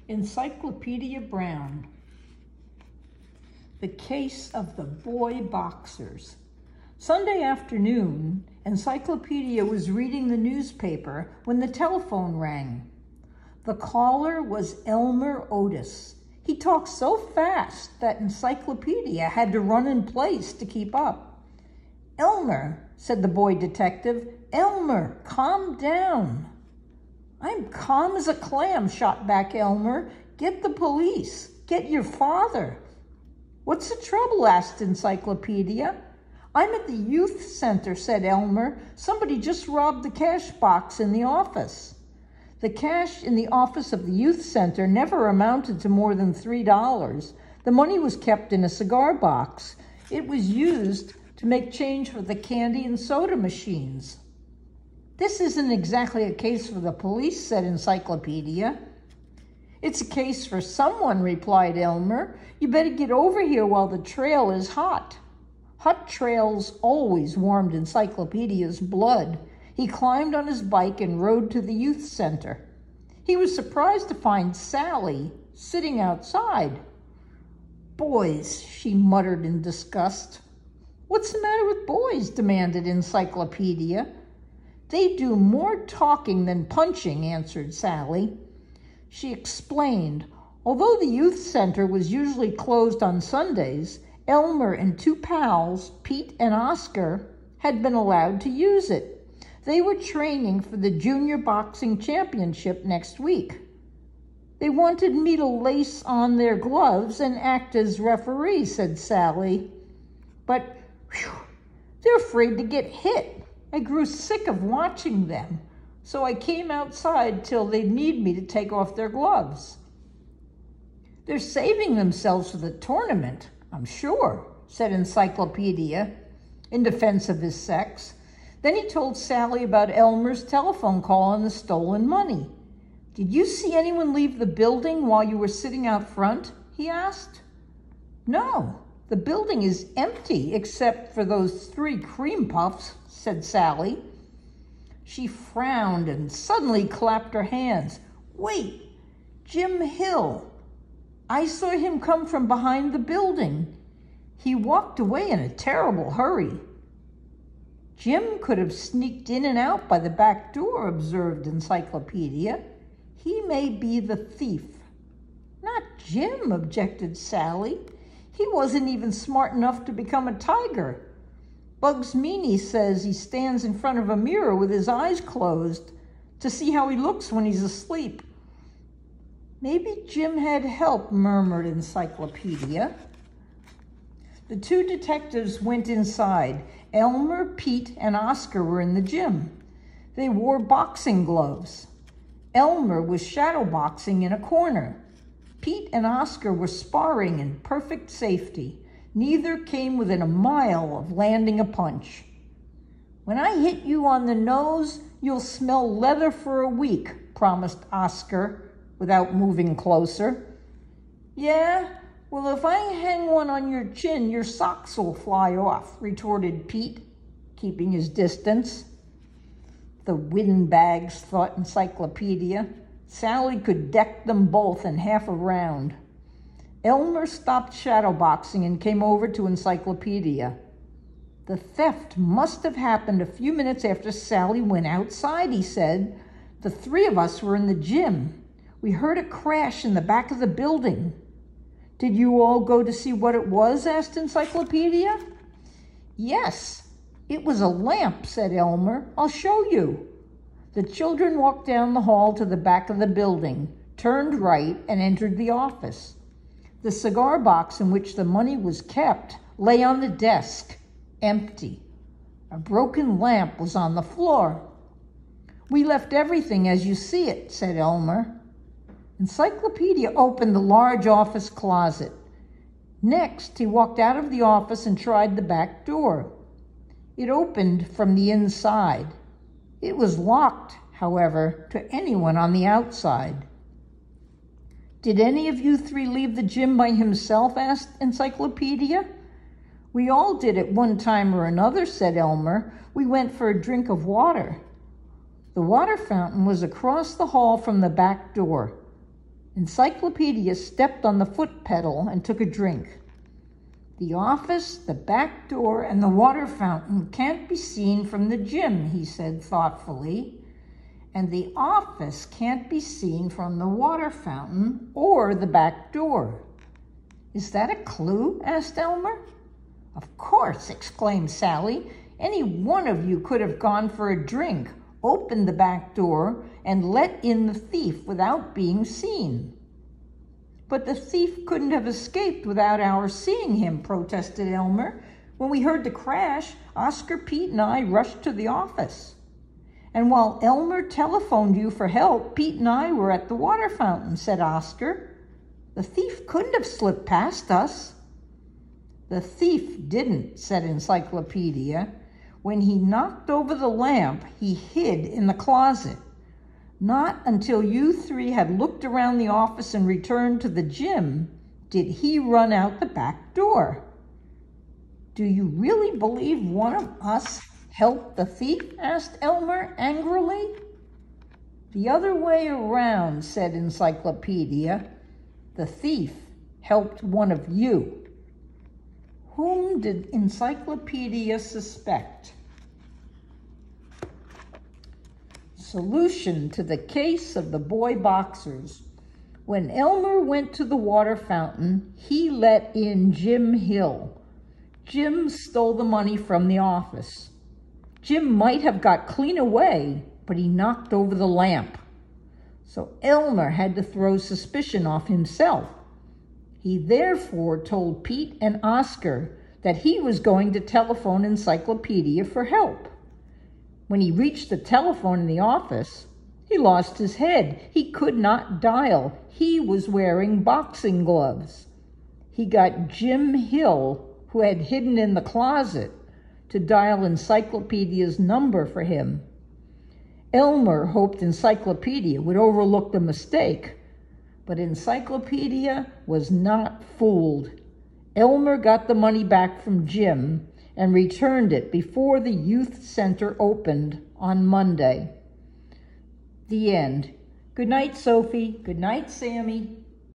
Encyclopedia Brown. The Case of the Boy Boxers. Sunday afternoon, Encyclopedia was reading the newspaper when the telephone rang. The caller was Elmer Otis. He talked so fast that Encyclopedia had to run in place to keep up. "Elmer," said the boy detective, "Elmer, calm down." "I'm calm as a clam," shot back Elmer. "Get the police. Get your father." "What's the trouble?" asked Encyclopedia. "I'm at the youth center," said Elmer. "Somebody just robbed the cash box in the office." The cash in the office of the youth center never amounted to more than $3. The money was kept in a cigar box. It was used to make change for the candy and soda machines. "This isn't exactly a case for the police," said Encyclopedia. "It's a case for someone," replied Elmer. "You better get over here while the trail is hot." Hot trails always warmed Encyclopedia's blood. He climbed on his bike and rode to the youth center. He was surprised to find Sally sitting outside. "Boys," she muttered in disgust. "What's the matter with boys?" demanded Encyclopedia. "They do more talking than punching," answered Sally. She explained, although the youth center was usually closed on Sundays, Elmer and two pals, Pete and Oscar, had been allowed to use it. They were training for the junior boxing championship next week. "They wanted me to lace on their gloves and act as referee," said Sally. "But, they're afraid to get hit. I grew sick of watching them, so I came outside till they'd need me to take off their gloves." "They're saving themselves for the tournament, I'm sure," said Encyclopedia, in defense of his sex. Then he told Sally about Elmer's telephone call and the stolen money. "Did you see anyone leave the building while you were sitting out front?" he asked. "No, the building is empty except for those 3 cream puffs," said Sally. She frowned and suddenly clapped her hands. "Wait, Jim Hill. I saw him come from behind the building. He walked away in a terrible hurry." "Jim could have sneaked in and out by the back door," observed Encyclopedia. "He may be the thief." "Not Jim," objected Sally. "He wasn't even smart enough to become a tiger. Bugs Meany says he stands in front of a mirror with his eyes closed to see how he looks when he's asleep." "Maybe Jim had help," murmured Encyclopedia. The 2 detectives went inside. Elmer, Pete, and Oscar were in the gym. They wore boxing gloves. Elmer was shadow boxing in a corner. Pete and Oscar were sparring in perfect safety. Neither came within a mile of landing a punch. "When I hit you on the nose, you'll smell leather for a week," promised Oscar without moving closer. "Yeah? Well, if I hang one on your chin, your socks will fly off," retorted Pete, keeping his distance. The windbags, thought Encyclopedia. Sally could deck them both in half a round. Elmer stopped shadowboxing and came over to Encyclopedia. "The theft must have happened a few minutes after Sally went outside," he said. "The 3 of us were in the gym. We heard a crash in the back of the building." "Did you all go to see what it was?" asked Encyclopedia. "Yes, it was a lamp," said Elmer. "I'll show you." The children walked down the hall to the back of the building, turned right, and entered the office. The cigar box in which the money was kept lay on the desk, empty. A broken lamp was on the floor. "We left everything as you see it," said Elmer. Encyclopedia opened the large office closet. Next, he walked out of the office and tried the back door. It opened from the inside. It was locked, however, to anyone on the outside. "Did any of you 3 leave the gym by himself?" asked Encyclopedia. "We all did at one time or another," said Elmer. "We went for a drink of water." The water fountain was across the hall from the back door. Encyclopedia stepped on the foot pedal and took a drink. The office, the back door, and the water fountain can't be seen from the gym, he said thoughtfully. And the office can't be seen from the water fountain or the back door. Is that a clue? Asked Elmer. Of course, exclaimed Sally. Any one of you could have gone for a drink, opened the back door, and let in the thief without being seen. But the thief couldn't have escaped without our seeing him, protested Elmer. When we heard the crash, Oscar, Pete, and I rushed to the office. And while Elmer telephoned you for help, Pete and I were at the water fountain, said Oscar. The thief couldn't have slipped past us. The thief didn't, said Encyclopedia. When he knocked over the lamp, he hid in the closet. Not until you three had looked around the office and returned to the gym did he run out the back door. Do you really believe one of us helped the thief? Asked Elmer angrily. The other way around, said Encyclopedia. The thief helped one of you. Whom did Encyclopedia suspect? Solution to the case of the boy boxers. When Elmer went to the water fountain, he let in Jim Hill. Jim stole the money from the office. Jim might have got clean away, but he knocked over the lamp. So Elmer had to throw suspicion off himself. He therefore told Pete and Oscar that he was going to telephone Encyclopedia for help. When he reached the telephone in the office, he lost his head. He could not dial. He was wearing boxing gloves. He got Jim Hill, who had hidden in the closet, to dial Encyclopedia's number for him. Elmer hoped Encyclopedia would overlook the mistake, but Encyclopedia was not fooled. Elmer got the money back from Jim and returned it before the youth center opened on Monday. The end. Good night, Sophie. Good night, Sammy.